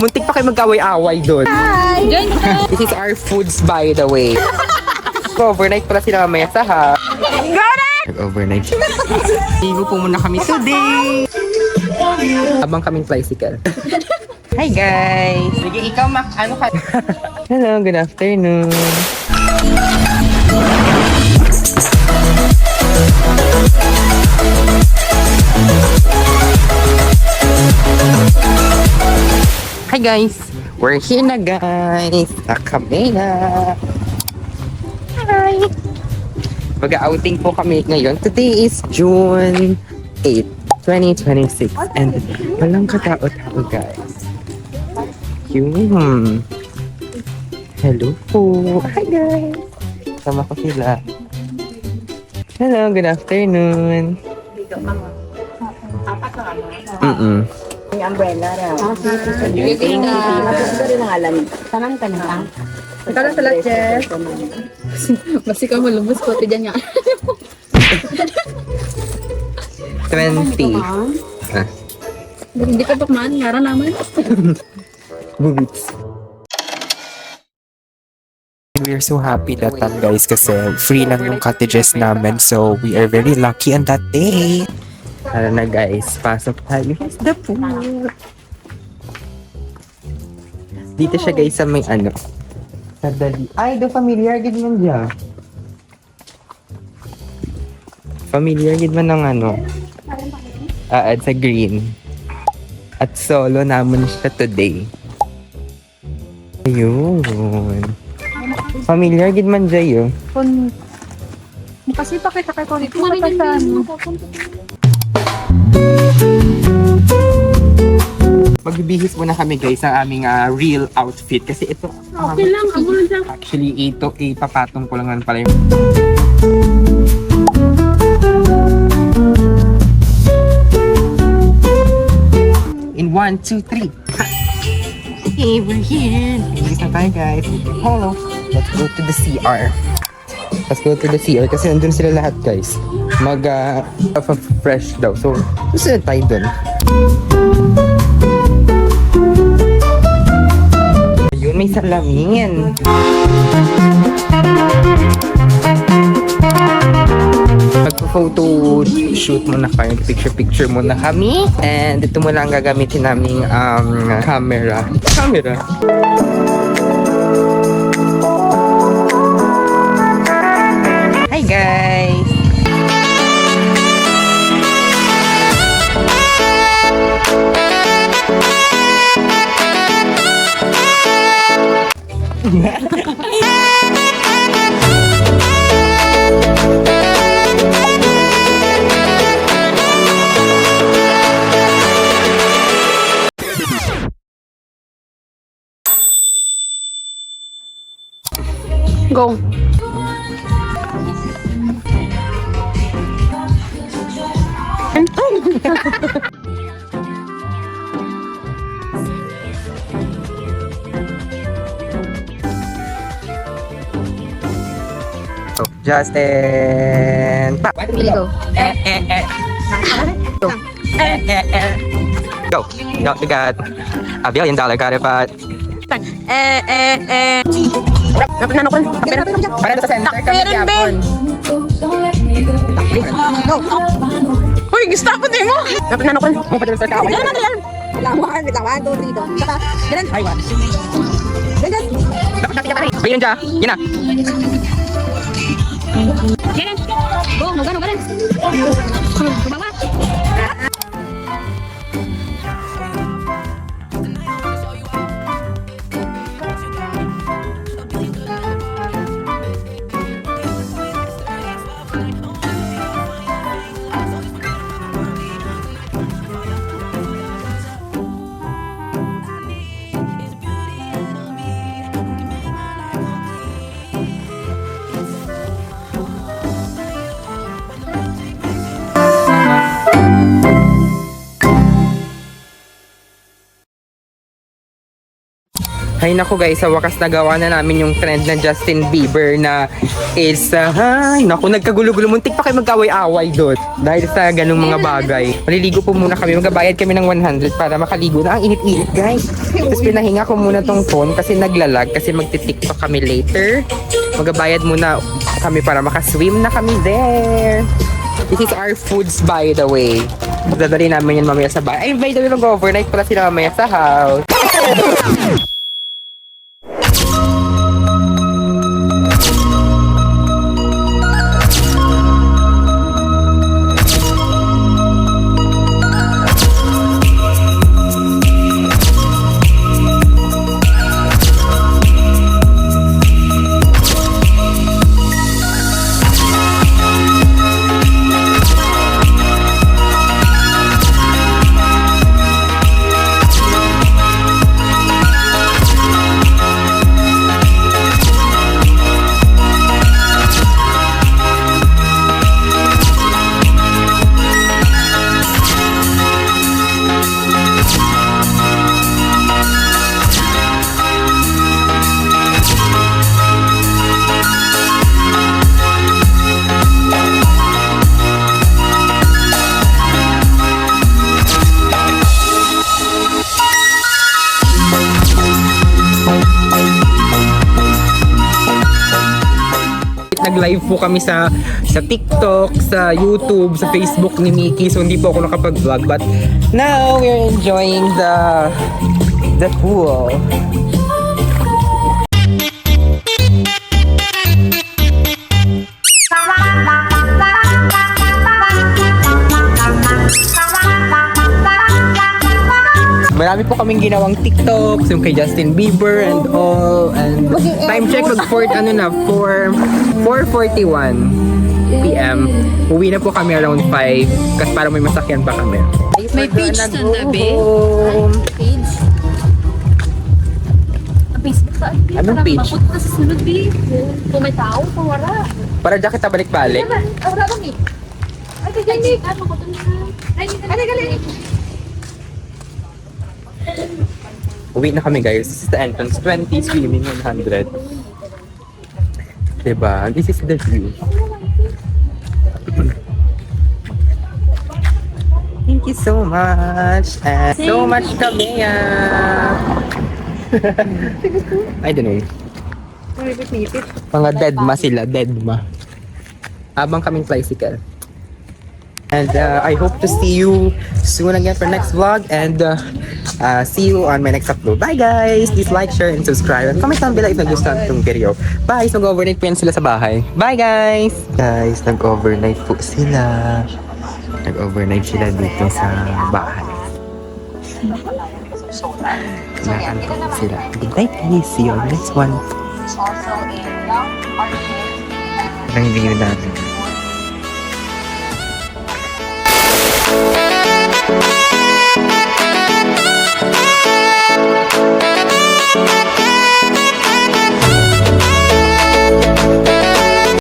Muntik pa kayo mag-away-away doon. Hi! This is our foods, by the way. Overnight pala sila mamaya sa ha. Overnight. Ligo po muna kami today. Habang kaming tricycle. Hi guys! Sige, ikaw ano ka? Hello, good afternoon. Hi guys! We're here na guys! Kami na! Hi! Mag-outing po kami ngayon. Today is June 8, 2026 and walang katao-tao guys. Yun! Hello po! Hi guys! Sama ko sila. Hello, good afternoon! May umbrella raw. Hindi na. Matuto rin ang alam. Tanan ka na. Ikaw lang sa Jess. Basta ikaw malubos ko. Tidyan nga. 20. Hindi ka bakman. Ngara naman. Bubits. We are so happy that time guys kasi free lang yung cottages namin so we are very lucky on that day. Tara na guys, pasok tayo. Here's the pool. Dito siya guys sa may ano. Sa dali. Ay, do familiar gid man diya. Familiar gid man ng ano. At sa green. At solo naman siya today. Ayun. Familiar gid man diya yun. Kasi pakita kay ko dito. Marinig. Magbibihis muna kami guys sa aming real outfit kasi ito Okay lang. Abo lang dyan. actually ito ipapatong ko lang naman pala yung in 1, 2, 3 hey, we're here bihis na tayo guys. Hello, let's go to the CR. Let's go to the CR kasi nandun sila lahat guys fresh daw so susunod tayo dun. Ayun, may salamin. Magpo-photo shoot muna kayo, picture muna kami and ito muna ang gagamitin naming camera. Hi guys! Go. So, Justin! Pa! Really go. Go! Go, you got $1 billion pot. Napinano ko. Para sa center ka magyapon. Go. Uy, gista ko din mo. Napinano ko. Mo pa sa kawan. Yan. Lawan, 1, 2, 3 to. Saka, ganun. Ay, what? Ganun. Ayun dyan. Yun na. Ganun. Go, ganun. Kumawa. Ay naku guys, sa wakas nagawa na namin yung trend ng Justin Bieber na is, ay naku, nagkagulo-gulo. Muntik pa kayo mag-away-away doon. Dahil sa ganung mga bagay. Maliligo po muna kami. Magabayad kami ng 100 para makaligo na. Ang init-init guys. Tapos pinahinga ko muna tong phone kasi naglalag. Kasi magti-tiktok kami later. Magabayad muna kami para makaswim na kami there. This is our foods by the way. Dadali namin yun mamaya sa bahay. Ay, by the way, mag-overnight pala sila mamaya sa house. Nag-live po kami sa TikTok, sa YouTube, sa Facebook ni Mickey. So hindi po ako nakapag-vlog, but now we're enjoying the pool. Marami po kaming ginawang TikToks, yung kay Justin Bieber and all. And time check, 4:41 p.m. Uwi na po kami around 5 kasi parang may masakyan pa kami. May page sa tabi. Page. Ang Facebook sa FB. Anong page? Mabot ka sa sunod, B. Kung may tao, pawara. Para dyan kita balik-balik. Wala bang eh? Ay, kagalit. Ano ko ito na? Ay, kagalit. Uwi na kami guys. This is the entrance. 20, swimming 100. Diba? This is the view. Thank you so much. And so much kami. I don't know. Mga deadma sila. Deadma. Habang kaming tricycle. And I hope to see you soon again for next vlog. And see you on my next upload. Bye guys! Please like, share, and subscribe. And comment down below if nagustuhan itong video. Bye! So, nag-overnight po yan sila sa bahay. Bye guys! Guys, nag-overnight po sila. Nag-overnight sila dito sa bahay. Nakaantok sila. Good night guys! See you on the next one. Ang view natin.